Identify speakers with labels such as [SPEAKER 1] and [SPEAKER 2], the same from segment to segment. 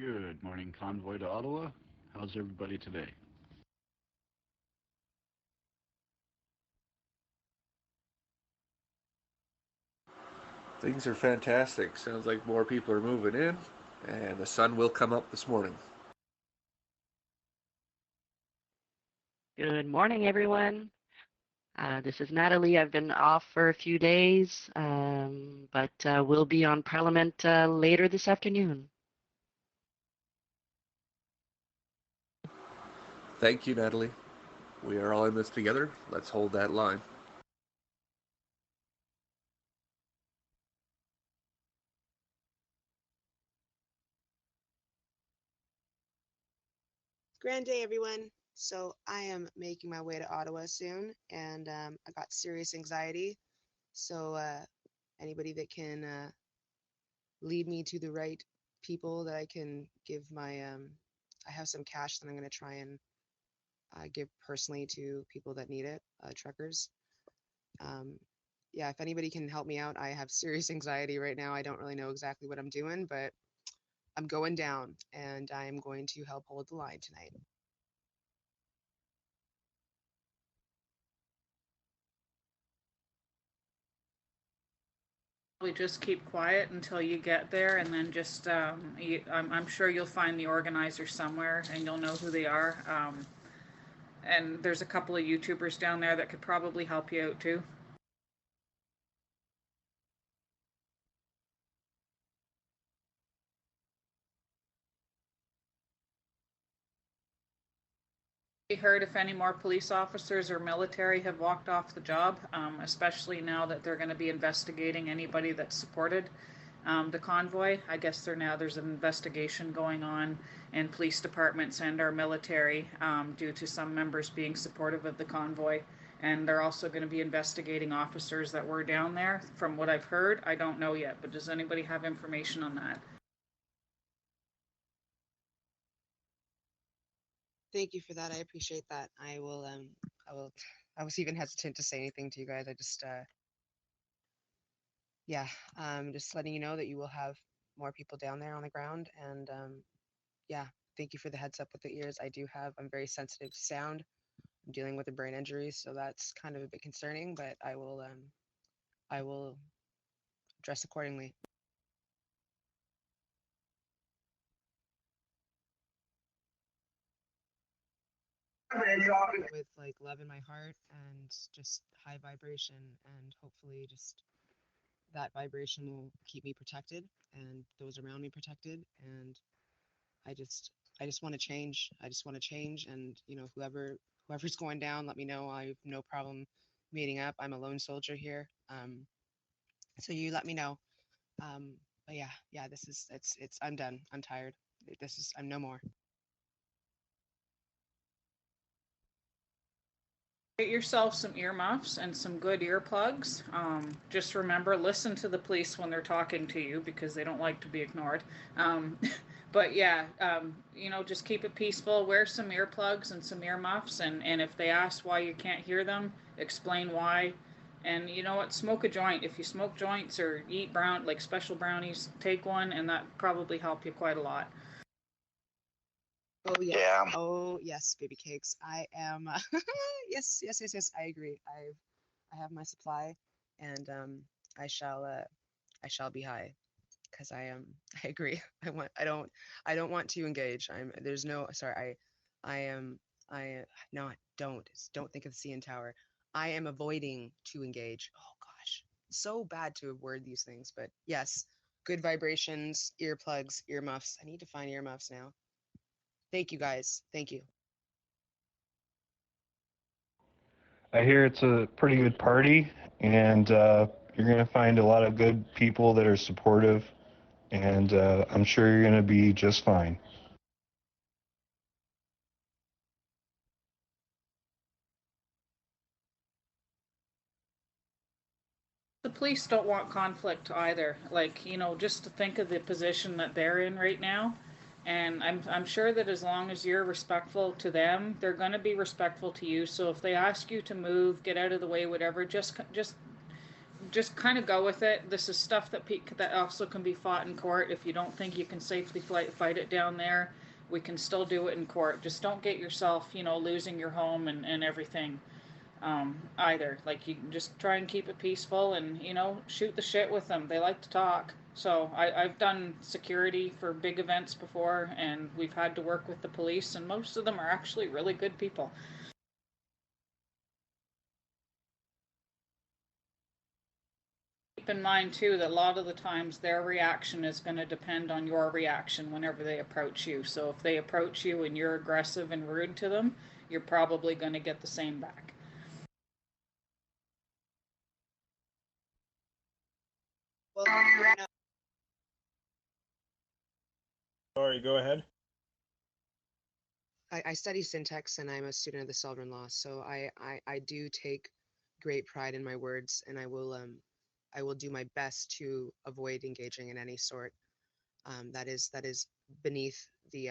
[SPEAKER 1] Good morning, convoy to Ottawa. How's everybody today?
[SPEAKER 2] Things are fantastic. Sounds like more people are moving in, and the sun will come up this morning.
[SPEAKER 3] Good morning, everyone. This is Natalie. I've been off for a few days, but we'll be on Parliament later this afternoon.
[SPEAKER 2] Thank you, Natalie. We are all in this together. Let's hold that line.
[SPEAKER 4] Grand day, everyone. So I am making my way to Ottawa soon, and I got serious anxiety. So anybody that can lead me to the right people that I can give my, I have some cash that I'm going to try and give personally to people that need it, truckers. Um, yeah, if anybody can help me out, I have serious anxiety right now. I don't really know exactly what I'm doing, but I'm going down, and I am going to help hold the line tonight.
[SPEAKER 5] We just keep quiet until you get there, and then just I'm sure you'll find the organizer somewhere, and you'll know who they are. And there's a couple of YouTubers down there that could probably help you out too. We heard if any more police officers or military have walked off the job, especially now that they're going to be investigating anybody that supported the convoy. I guess there's an investigation going on in police departments and our military due to some members being supportive of the convoy. And they're also going to be investigating officers that were down there. From what I've heard, I don't know yet, but does anybody have information on that?
[SPEAKER 4] Thank you for that. I appreciate that. I was even hesitant to say anything to you guys. I just, yeah, just letting you know that you will have more people down there on the ground. And yeah, thank you for the heads up with the ears. I'm very sensitive to sound. I'm dealing with a brain injury, so that's kind of a bit concerning, but I will dress accordingly. With like love in my heart and just high vibration, and hopefully just that vibration will keep me protected and those around me protected. And I just I just want to change. I just want to change, and whoever's going down, let me know. I have no problem meeting up. I'm a lone soldier here. So you let me know. But yeah, this is it's I'm done. I'm tired. I'm no more.
[SPEAKER 5] Get yourself some earmuffs and some good earplugs. Just remember, listen to the police when they're talking to you because they don't like to be ignored. But yeah, just keep it peaceful. Wear some earplugs and some earmuffs, and if they ask why you can't hear them, explain why. And you know what? Smoke a joint. If you smoke joints or eat like special brownies, take one, and that probably help you quite a lot.
[SPEAKER 4] Oh yeah. Yeah. Oh yes, baby cakes. I am. Yes. I agree. I have my supply, and I shall be high, because I am. I agree. I don't want to engage. There's no. Sorry. I am. I no. Don't think of the CN Tower. I am avoiding to engage. Oh gosh, so bad to word these things, but yes, good vibrations, earplugs, earmuffs. I need to find earmuffs now. Thank you guys. Thank you.
[SPEAKER 6] I hear it's a pretty good party, and you're going to find a lot of good people that are supportive, and I'm sure you're going to be just fine.
[SPEAKER 5] The police don't want conflict either. Like, just to think of the position that they're in right now. And I'm sure that as long as you're respectful to them, they're going to be respectful to you. So if they ask you to move, get out of the way, whatever, just just kind of go with it. This is stuff that also can be fought in court. If you don't think you can safely fight it down there, we can still do it in court. Just don't get yourself, losing your home and everything either. Like, you just try and keep it peaceful and, shoot the shit with them. They like to talk. So I've done security for big events before, and we've had to work with the police, and most of them are actually really good people. Keep in mind too that a lot of the times their reaction is going to depend on your reaction whenever they approach you. So if they approach you and you're aggressive and rude to them, you're probably going to get the same back.
[SPEAKER 4] Well,
[SPEAKER 7] Sorry, go ahead.
[SPEAKER 4] I study syntax and I'm a student of the sovereign law, so I do take great pride in my words, and I will do my best to avoid engaging in any sort that is beneath the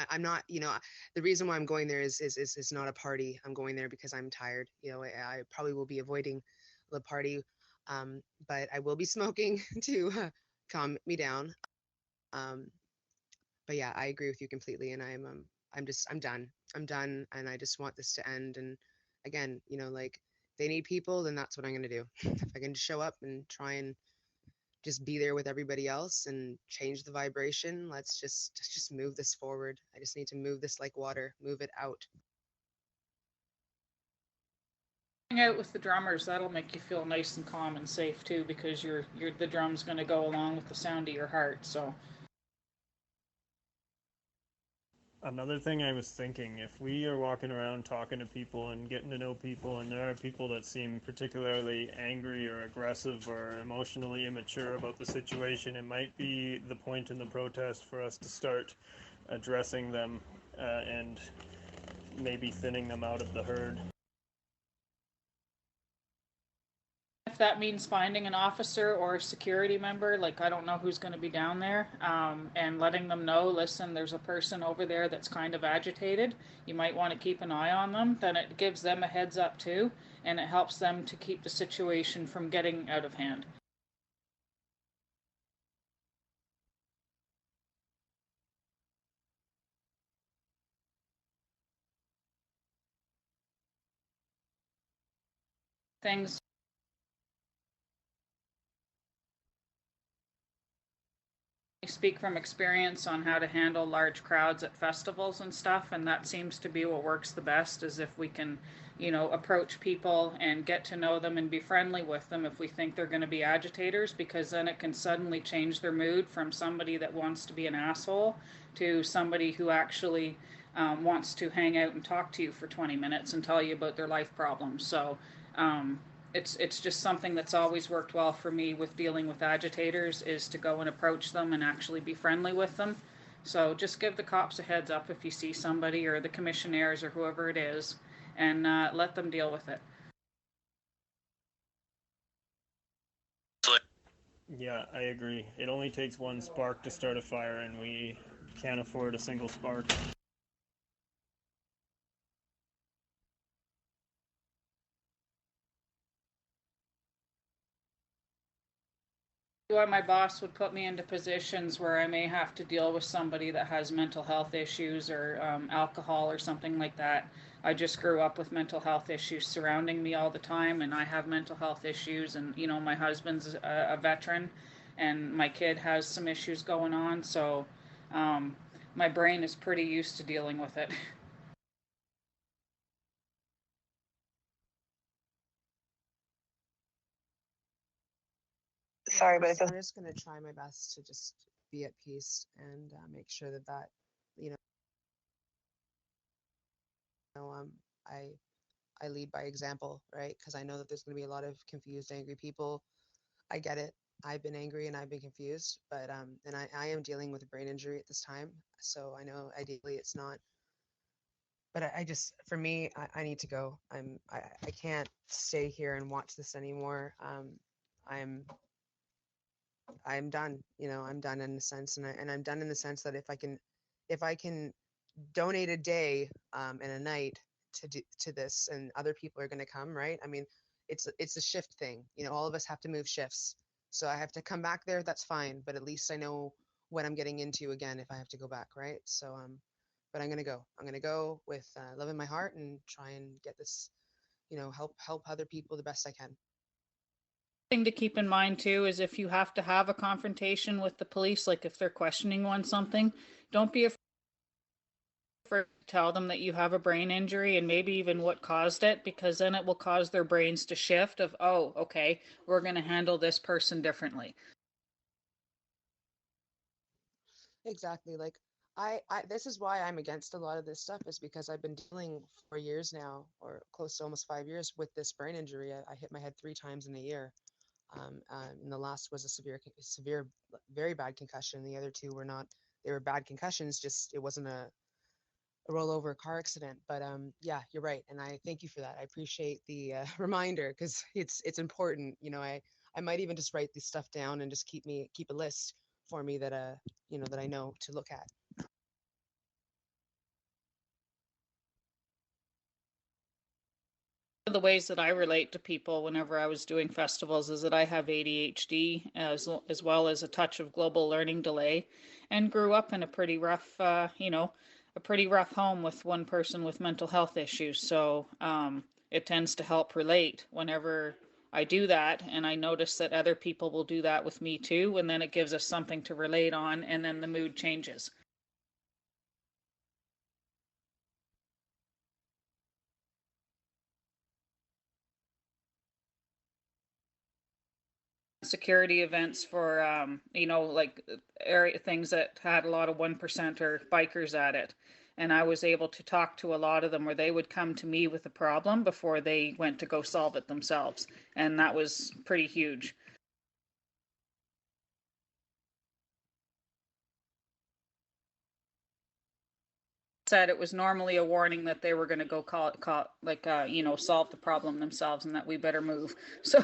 [SPEAKER 4] I'm not, the reason why I'm going there is not a party. I'm going there because I'm tired. I probably will be avoiding the party, but I will be smoking to calm me down. But yeah, I agree with you completely, and I'm done. I'm done, and I just want this to end. And again, like, they need people, then that's what I'm gonna do. If I can show up and try and just be there with everybody else and change the vibration, let's just move this forward. I just need to move this like water, move it out.
[SPEAKER 5] Hang out with the drummers, that'll make you feel nice and calm and safe too, because the drum's going to go along with the sound of your heart. So
[SPEAKER 7] Another thing I was thinking, if we are walking around talking to people and getting to know people, and there are people that seem particularly angry or aggressive or emotionally immature about the situation, it might be the point in the protest for us to start addressing them and maybe thinning them out of the herd.
[SPEAKER 5] if that means finding an officer or a security member, like, I don't know who's going to be down there, and letting them know, listen, there's a person over there that's kind of agitated. You might want to keep an eye on them. Then it gives them a heads up too, and it helps them to keep the situation from getting out of hand. Things. I speak from experience on how to handle large crowds at festivals and stuff, and that seems to be what works the best, is if we can, approach people and get to know them and be friendly with them if we think they're going to be agitators, because then it can suddenly change their mood from somebody that wants to be an asshole to somebody who actually wants to hang out and talk to you for 20 minutes and tell you about their life problems. So it's just something that's always worked well for me with dealing with agitators, is to go and approach them and actually be friendly with them. So just give the cops a heads up if you see somebody, or the commissionaires or whoever it is, and let them deal with it.
[SPEAKER 7] Yeah, I agree. It only takes one spark to start a fire, and we can't afford a single spark.
[SPEAKER 5] Why my boss would put me into positions where I may have to deal with somebody that has mental health issues or alcohol or something like that. I just grew up with mental health issues surrounding me all the time, and I have mental health issues, and my husband's a veteran, and my kid has some issues going on, so my brain is pretty used to dealing with it.
[SPEAKER 4] Sorry, but I'm just going to try my best to just be at peace and make sure that I lead by example, right? Because I know that there's going to be a lot of confused, angry people. I get it. I've been angry and I've been confused, but and I am dealing with a brain injury at this time, so I know ideally it's not. But I just, for me, I need to go. I can't stay here and watch this anymore. I'm done. I'm done in a sense, and I'm done in the sense that if I can donate a day and a night to this, and other people are going to come, right? I mean, it's a shift thing. You know, all of us have to move shifts. So I have to come back there. That's fine. But at least I know what I'm getting into again if I have to go back, right? So but I'm gonna go. I'm gonna go with love in my heart and try and get this, you know, help other people the best I can.
[SPEAKER 5] Thing to keep in mind too is if you have to have a confrontation with the police, like if they're questioning on something, don't be afraid to tell them that you have a brain injury and maybe even what caused it, because then it will cause their brains to shift of, oh, okay, we're going to handle this person differently.
[SPEAKER 4] Exactly. Like this is why I'm against a lot of this stuff, is because I've been dealing 4 years now, or close to almost 5 years, with this brain injury. I hit my head 3 times in a year. And the last was a severe, very bad concussion. The other two were not, they were bad concussions, just it wasn't a rollover car accident. But yeah, you're right. And I thank you for that. I appreciate the reminder, because it's important. You know, I might even just write this stuff down and just keep a list for me that you know, that I know to look at.
[SPEAKER 5] One of the ways that I relate to people whenever I was doing festivals is that I have ADHD as well as a touch of global learning delay, and grew up in a pretty rough, you know, a pretty rough home with one person with mental health issues. So it tends to help relate whenever I do that, and I notice that other people will do that with me too, and then it gives us something to relate on, and then the mood changes. Security events for you know, like area things that had a lot of 1% or bikers at it, and I was able to talk to a lot of them where they would come to me with a problem before they went to go solve it themselves, and that was pretty huge. Said it was normally a warning that they were going to go you know, solve the problem themselves, and that we better move. So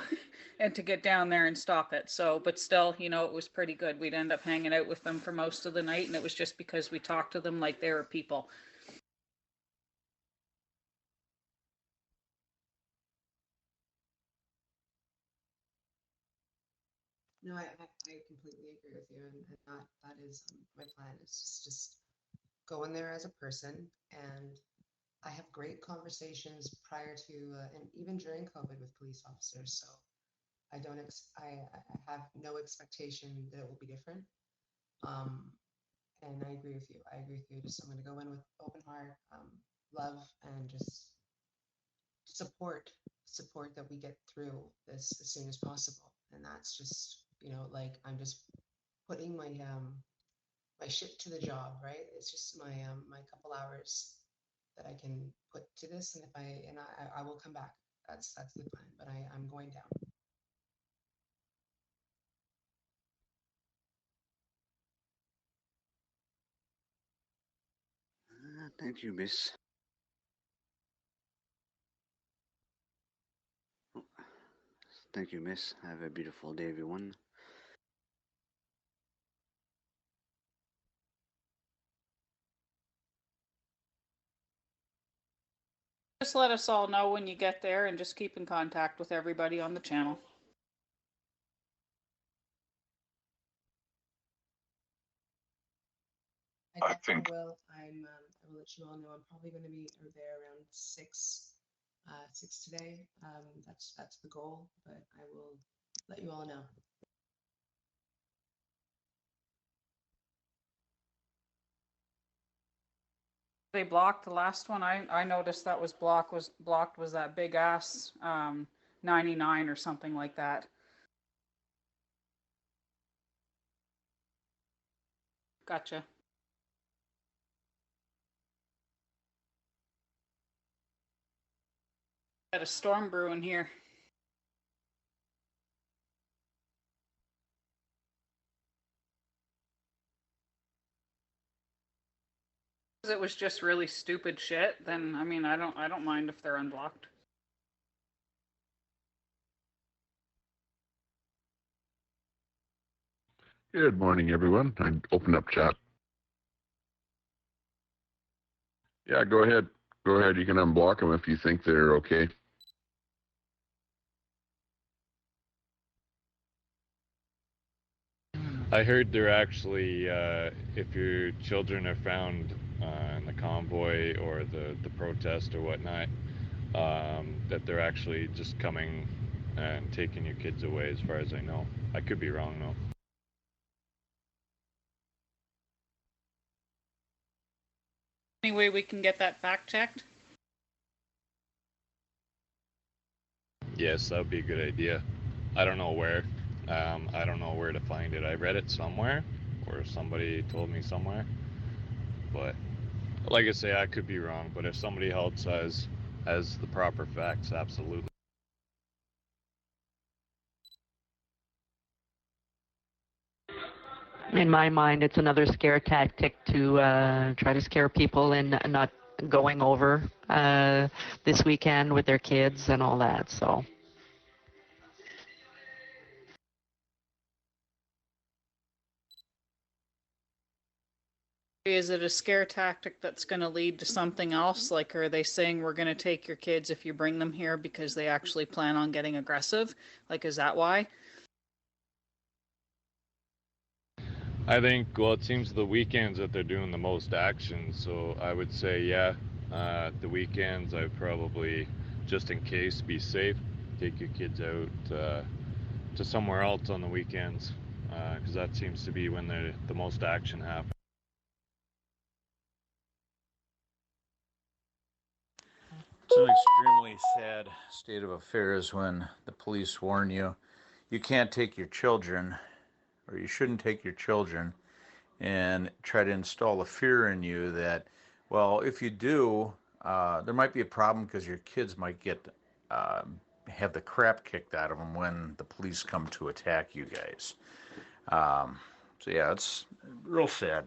[SPEAKER 5] and to get down there and stop it. So but still, you know, it was pretty good. We'd end up hanging out with them for most of the night, and it was just because we talked to them like they were people.
[SPEAKER 4] No, I completely agree with you, and that is my plan. Is just go in there as a person, and I have great conversations prior to and even during COVID with police officers. So I don't I have no expectation that it will be different. Um, and I agree with you. I agree with you. Just I'm going to go in with open heart, love, and just support that we get through this as soon as possible. And that's just, you know, like I'm just putting my shit to the job, right? It's just my couple hours that I can put to this, and if I will come back. That's the plan. But I'm going down.
[SPEAKER 1] Thank you, Miss. Thank you, Miss. Have a beautiful day, everyone.
[SPEAKER 5] Just let us all know when you get there, and just keep in contact with everybody on the channel.
[SPEAKER 4] I think I will. I will let you all know. I'm probably going to be there around 6 today. That's the goal, but I will let you all know.
[SPEAKER 5] They blocked the last one. I noticed that was blocked was that big ass 99 or something like that. Gotcha. Got a storm brewing here. It was just really stupid shit, then I mean I don't mind if they're unblocked.
[SPEAKER 1] Good morning, everyone. I open up chat. Yeah, go ahead. Go ahead. You can unblock them if you think they're okay.
[SPEAKER 8] I heard they're actually, if your children are found in the convoy or the protest or whatnot, that they're actually just coming and taking your kids away, as far as I know. I could be wrong, though.
[SPEAKER 5] Any way we can get that fact checked?
[SPEAKER 8] Yes, that would be a good idea. I don't know where. I don't know where to find it. I read it somewhere, or somebody told me somewhere. But like I say, I could be wrong. But if somebody else has the proper facts, absolutely.
[SPEAKER 3] In my mind, it's another scare tactic to try to scare people in not going over this weekend with their kids and all that. So.
[SPEAKER 5] Is it a scare tactic that's going to lead to something else? Like, are they saying we're going to take your kids if you bring them here because they actually plan on getting aggressive? Like, is that why?
[SPEAKER 8] I think, well, it seems the weekends that they're doing the most action. So I would say, yeah, the weekends I'd probably, just in case, be safe, take your kids out to somewhere else on the weekends, because that seems to be when the most action happens.
[SPEAKER 9] It's an extremely sad state of affairs when the police warn you you can't take your children, or you shouldn't take your children, and try to install a fear in you that, well, if you do, there might be a problem because your kids might get have the crap kicked out of them when the police come to attack you guys. So yeah, it's real sad.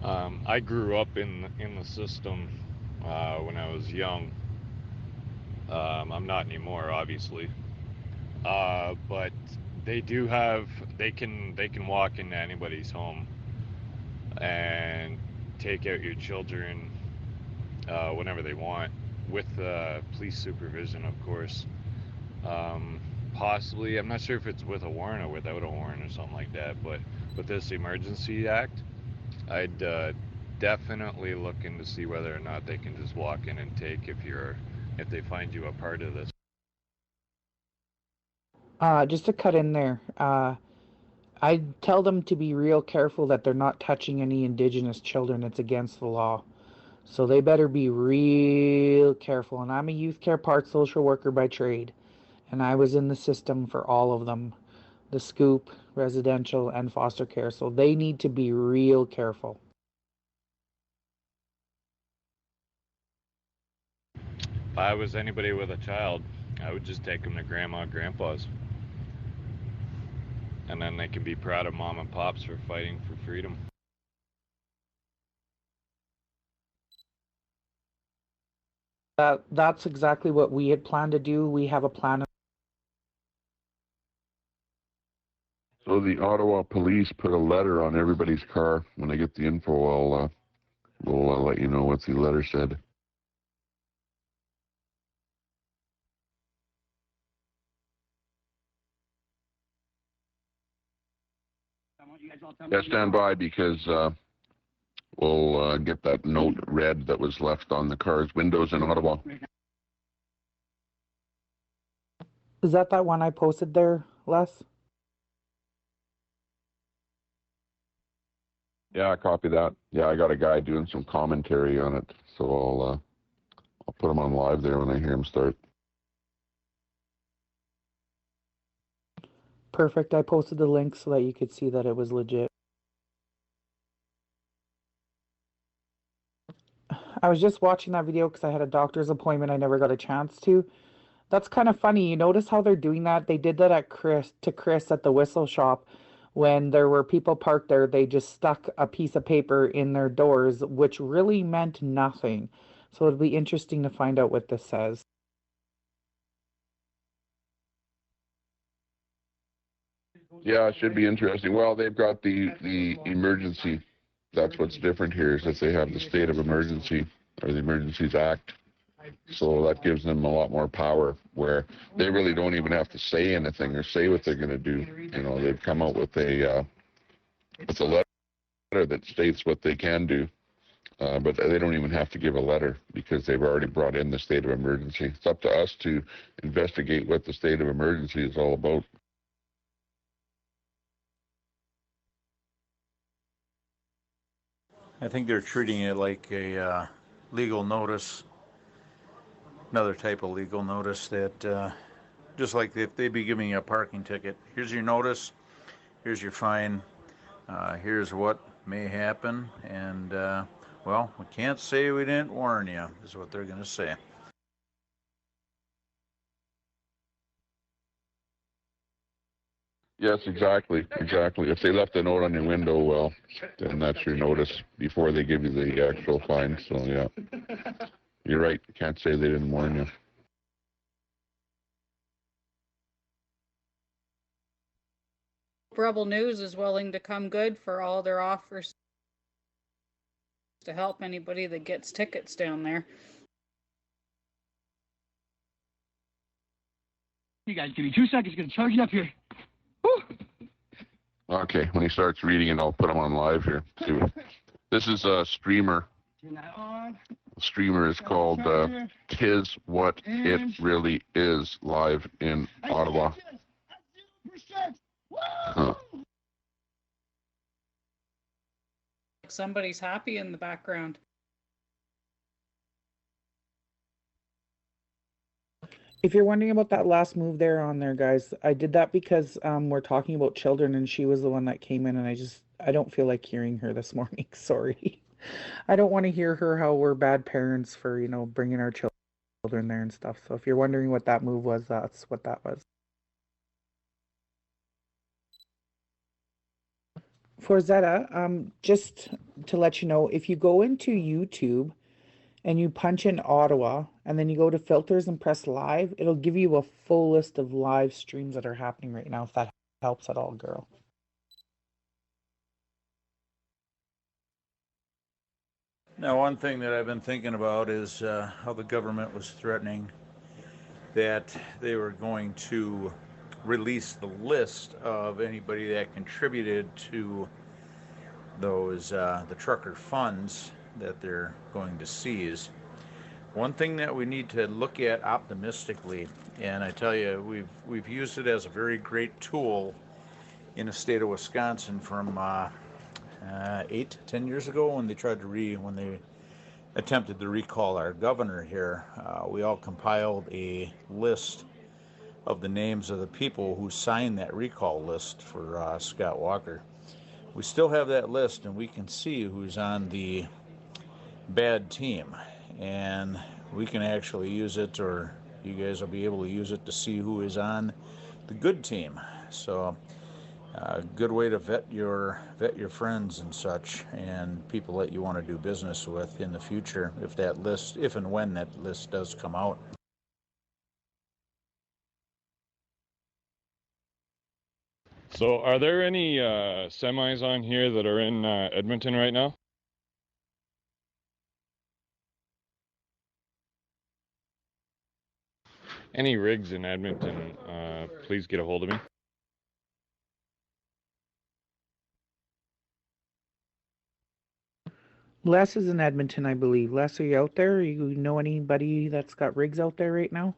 [SPEAKER 8] I grew up in the system when I was young. I'm not anymore, obviously. But they can walk into anybody's home and take out your children whenever they want, with police supervision, of course. Possibly, I'm not sure if it's with a warrant or without a warrant or something like that, but with this emergency act, I'd definitely look in to see whether or not they can just walk in and take if they find you a part of this.
[SPEAKER 10] Just to cut in there, I tell them to be real careful that they're not touching any Indigenous children. It's against the law. So they better be real careful. And I'm a youth care part social worker by trade. And I was in the system for all of them. The scoop, residential, and foster care. So they need to be real careful.
[SPEAKER 8] If I was anybody with a child, I would just take them to grandma and grandpa's. And then they can be proud of mom and pops for fighting for freedom.
[SPEAKER 10] That's exactly what we had planned to do. We have a plan.
[SPEAKER 11] So the Ottawa police put a letter on everybody's car. When I get the info, we'll let you know what the letter said. Yeah, stand by because we'll get that note read that was left on the car's windows in Ottawa.
[SPEAKER 10] Is that one I posted there, Les?
[SPEAKER 11] Yeah, I copy that. Yeah, I got a guy doing some commentary on it, so I'll put him on live there when I hear him start.
[SPEAKER 10] Perfect. I posted the link so that you could see that it was legit. I was just watching that video because I had a doctor's appointment I never got a chance to. That's kind of funny. You notice how they're doing that? They did that at Chris at the whistle shop. When there were people parked there, they just stuck a piece of paper in their doors, which really meant nothing. So it'll be interesting to find out what this says.
[SPEAKER 11] Yeah, it should be interesting. Well, they've got the emergency. That's what's different here, is that they have the state of emergency, or the Emergencies Act. So that gives them a lot more power, where they really don't even have to say anything or say what they're going to do. You know, they've come out with a letter that states what they can do, but they don't even have to give a letter because they've already brought in the state of emergency. It's up to us to investigate what the state of emergency is all about.
[SPEAKER 9] I think they're treating it like a legal notice, another type of legal notice that, just like if they'd be giving you a parking ticket. Here's your notice, here's your fine, here's what may happen, and, well, we can't say we didn't warn you, is what they're going to say.
[SPEAKER 11] Yes, exactly. If they left a note on your window, well, then that's your notice before they give you the actual fine. So, yeah, you're right. You can't say they didn't warn you.
[SPEAKER 5] Rebel News is willing to come good for all their offers to help anybody that gets tickets down there.
[SPEAKER 12] You guys give me 2 seconds. Gonna charge it up here. Woo!
[SPEAKER 11] Okay, when he starts reading it, I'll put him on live here. This is a streamer.
[SPEAKER 12] Turn that on.
[SPEAKER 11] The streamer is called "Tis What It Really Is" live in Ottawa. Huh.
[SPEAKER 5] Somebody's happy in the background.
[SPEAKER 10] If you're wondering about that last move there on there, guys, I did that because we're talking about children, and she was the one that came in, and I don't feel like hearing her this morning. Sorry. I don't want to hear her how we're bad parents for, bringing our children there and stuff. So if you're wondering what that move was, that's what that was. For Zeta, just to let you know, if you go into YouTube and you punch in Ottawa and then you go to filters and press live, it'll give you a full list of live streams that are happening right now, if that helps at all, girl.
[SPEAKER 9] Now, one thing that I've been thinking about is how the government was threatening that they were going to release the list of anybody that contributed to those the trucker funds that they're going to seize. One thing that we need to look at optimistically, and I tell you, we've used it as a very great tool in the state of Wisconsin from 8-10 years ago when they attempted to recall our governor here. We all compiled a list of the names of the people who signed that recall list for Scott Walker. We still have that list, and we can see who's on the bad team, and we can actually use it, or you guys will be able to use it to see who is on the good team. So a good way to vet your friends and such, and people that you want to do business with in the future, if and when that list does come out.
[SPEAKER 8] So are there any semis on here that are in Edmonton right now? Any rigs in Edmonton, please get a hold of me.
[SPEAKER 10] Les is in Edmonton, I believe. Les, are you out there? You know anybody that's got rigs out there right now?